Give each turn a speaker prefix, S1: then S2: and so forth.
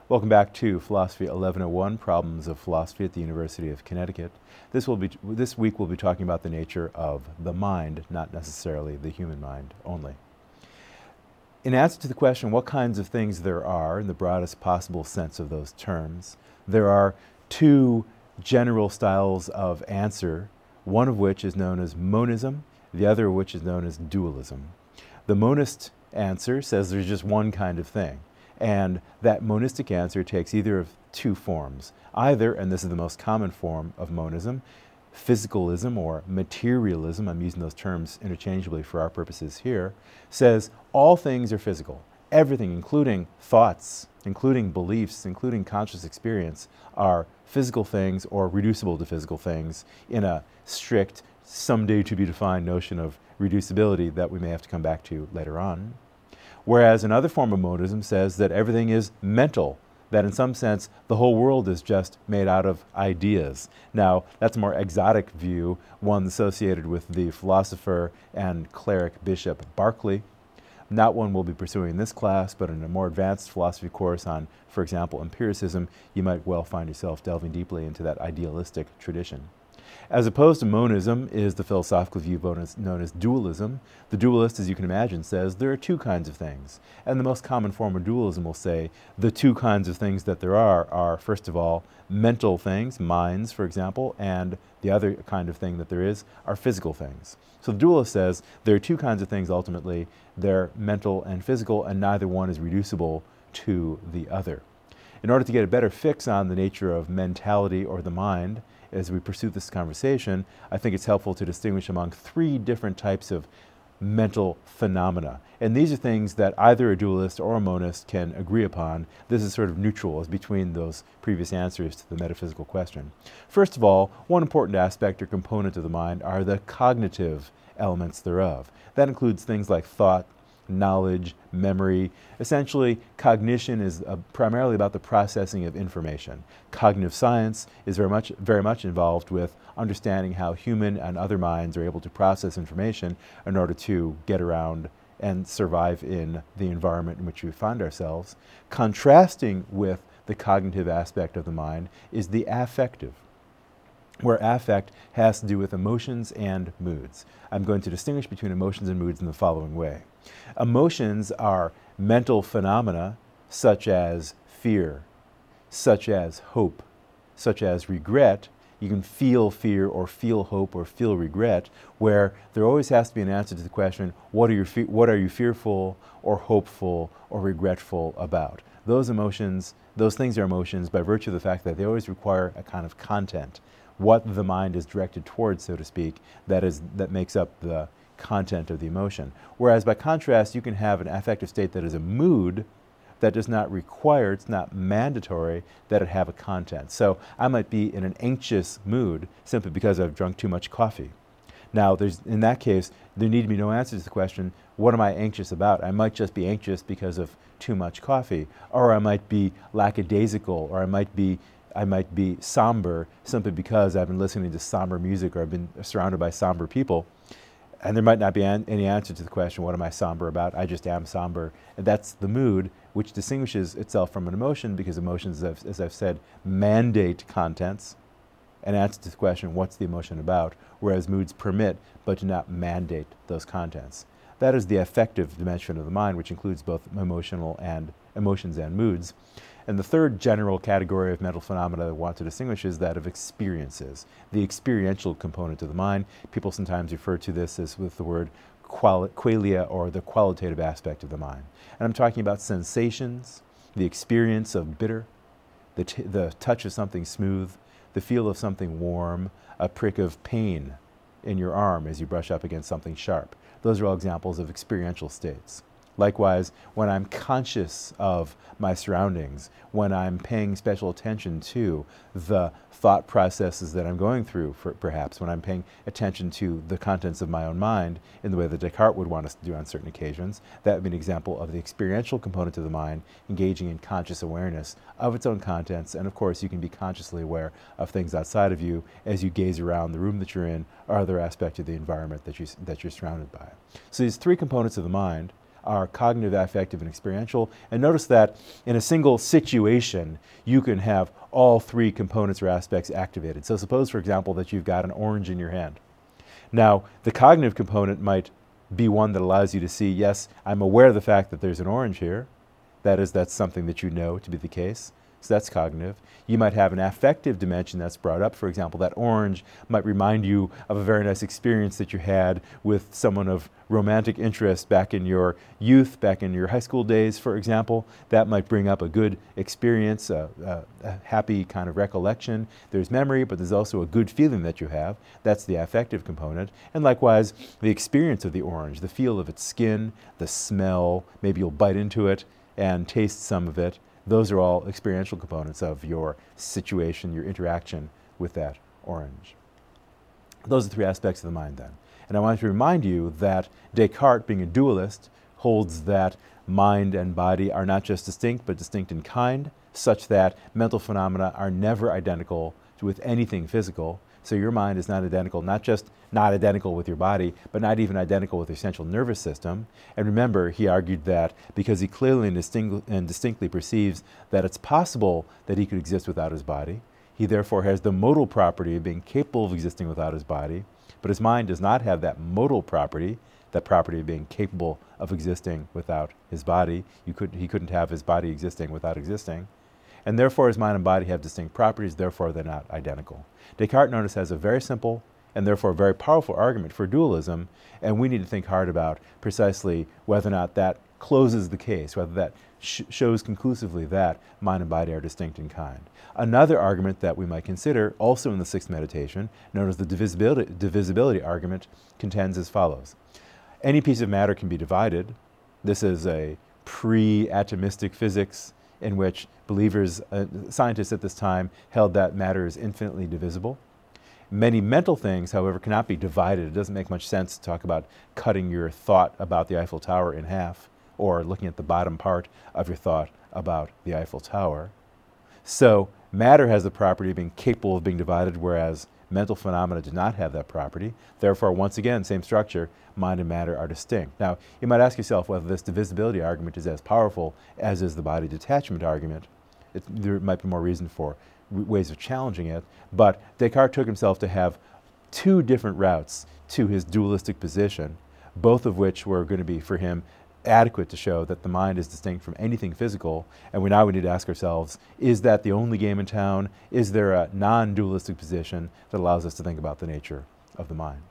S1: Welcome back to Philosophy 1101, Problems of Philosophy at the University of Connecticut. This week we'll be talking about the nature of the mind, not necessarily the human mind only. In answer to the question what kinds of things there are, in the broadest possible sense of those terms, there are two general styles of answer, one of which is known as monism, the other of which is known as dualism. The monist answer says there's just one kind of thing. And that monistic answer takes either of two forms. Either, and this is the most common form of monism, physicalism or materialism, I'm using those terms interchangeably for our purposes here, says all things are physical. Everything, including thoughts, including beliefs, including conscious experience, are physical things or reducible to physical things in a strict, someday to be defined notion of reducibility that we may have to come back to later on. Whereas another form of monism says that everything is mental, that in some sense the whole world is just made out of ideas. Now, that's a more exotic view, one associated with the philosopher and cleric Bishop Berkeley. Not one we'll be pursuing in this class, but in a more advanced philosophy course on, for example, empiricism, you might well find yourself delving deeply into that idealistic tradition. As opposed to monism is the philosophical view known as dualism. The dualist, as you can imagine, says there are two kinds of things. And the most common form of dualism will say the two kinds of things that there are, first of all, mental things, minds, for example, and the other kind of thing that there is are physical things. So the dualist says there are two kinds of things ultimately. They're mental and physical, and neither one is reducible to the other. In order to get a better fix on the nature of mentality or the mind, as we pursue this conversation, I think it's helpful to distinguish among three different types of mental phenomena. And these are things that either a dualist or a monist can agree upon. This is sort of neutral as between those previous answers to the metaphysical question. First of all, one important aspect or component of the mind are the cognitive elements thereof. That includes things like thought, knowledge, memory. Essentially, cognition is primarily about the processing of information. Cognitive science is very much involved with understanding how human and other minds are able to process information in order to get around and survive in the environment in which we find ourselves. Contrasting with the cognitive aspect of the mind is the affective, where affect has to do with emotions and moods. I'm going to distinguish between emotions and moods in the following way. Emotions are mental phenomena such as fear, such as hope, such as regret. You can feel fear or feel hope or feel regret, where there always has to be an answer to the question, what are you fearful or hopeful or regretful about? Those emotions, those things are emotions by virtue of the fact that they always require a kind of content, what the mind is directed towards, so to speak, that makes up the content of the emotion. Whereas by contrast, you can have an affective state that is a mood that does not require, it's not mandatory that it have a content. So I might be in an anxious mood simply because I've drunk too much coffee. Now, in that case, there need to be no answer to the question, what am I anxious about? I might just be anxious because of too much coffee, or I might be lackadaisical, or I might be somber simply because I've been listening to somber music or I've been surrounded by somber people. And there might not be any answer to the question, what am I somber about? I just am somber. And that's the mood, which distinguishes itself from an emotion because emotions, as I've said, mandate contents and answer to the question, what's the emotion about? Whereas moods permit, but do not mandate those contents. That is the affective dimension of the mind, which includes both emotions and moods. And the third general category of mental phenomena I want to distinguish is that of experiences, the experiential component of the mind. People sometimes refer to this as with the word qualia, or the qualitative aspect of the mind. And I'm talking about sensations, the experience of bitter, the touch of something smooth, the feel of something warm, a prick of pain in your arm as you brush up against something sharp. Those are all examples of experiential states. Likewise, when I'm conscious of my surroundings, when I'm paying special attention to the thought processes that I'm going through, perhaps, when I'm paying attention to the contents of my own mind in the way that Descartes would want us to do on certain occasions, that would be an example of the experiential component of the mind engaging in conscious awareness of its own contents. And of course, you can be consciously aware of things outside of you as you gaze around the room that you're in or other aspects of the environment that you're surrounded by. So these three components of the mind are cognitive, affective, and experiential. And notice that in a single situation, you can have all three components or aspects activated. So suppose, for example, that you've got an orange in your hand. Now, the cognitive component might be one that allows you to see, yes, I'm aware of the fact that there's an orange here. That is, that's something that you know to be the case. So that's cognitive. You might have an affective dimension that's brought up. For example, that orange might remind you of a very nice experience that you had with someone of romantic interest back in your youth, back in your high school days, for example. That might bring up a good experience, a happy kind of recollection. There's memory, but there's also a good feeling that you have. That's the affective component. And likewise, the experience of the orange, the feel of its skin, the smell, maybe you'll bite into it and taste some of it. Those are all experiential components of your situation, your interaction with that orange. Those are three aspects of the mind then. And I want to remind you that Descartes, being a dualist, holds that mind and body are not just distinct, but distinct in kind, such that mental phenomena are never identical with anything physical. So your mind is not identical, not just not identical with your body, but not even identical with your central nervous system. And remember, he argued that because he clearly and distinctly perceives that it's possible that he could exist without his body, he therefore has the modal property of being capable of existing without his body, but his mind does not have that modal property, that property of being capable of existing without his body. He couldn't have his body existing without existing. And therefore his mind and body have distinct properties, therefore they're not identical. Descartes, notice, has a very simple and therefore very powerful argument for dualism, and we need to think hard about precisely whether or not that closes the case, whether that shows conclusively that mind and body are distinct in kind. Another argument that we might consider, also in the sixth meditation, known as the divisibility argument, contends as follows. Any piece of matter can be divided. This is a pre-atomistic physics in which believers, scientists at this time, held that matter is infinitely divisible. Many mental things, however, cannot be divided. It doesn't make much sense to talk about cutting your thought about the Eiffel Tower in half or looking at the bottom part of your thought about the Eiffel Tower. So matter has the property of being capable of being divided, whereas mental phenomena do not have that property. Therefore, once again, same structure, mind and matter are distinct. Now, you might ask yourself whether this divisibility argument is as powerful as is the body detachment argument. There might be more reason for ways of challenging it, but Descartes took himself to have two different routes to his dualistic position, both of which were going to be, for him, adequate to show that the mind is distinct from anything physical. And now we need to ask ourselves, is that the only game in town? Is there a non-dualistic position that allows us to think about the nature of the mind?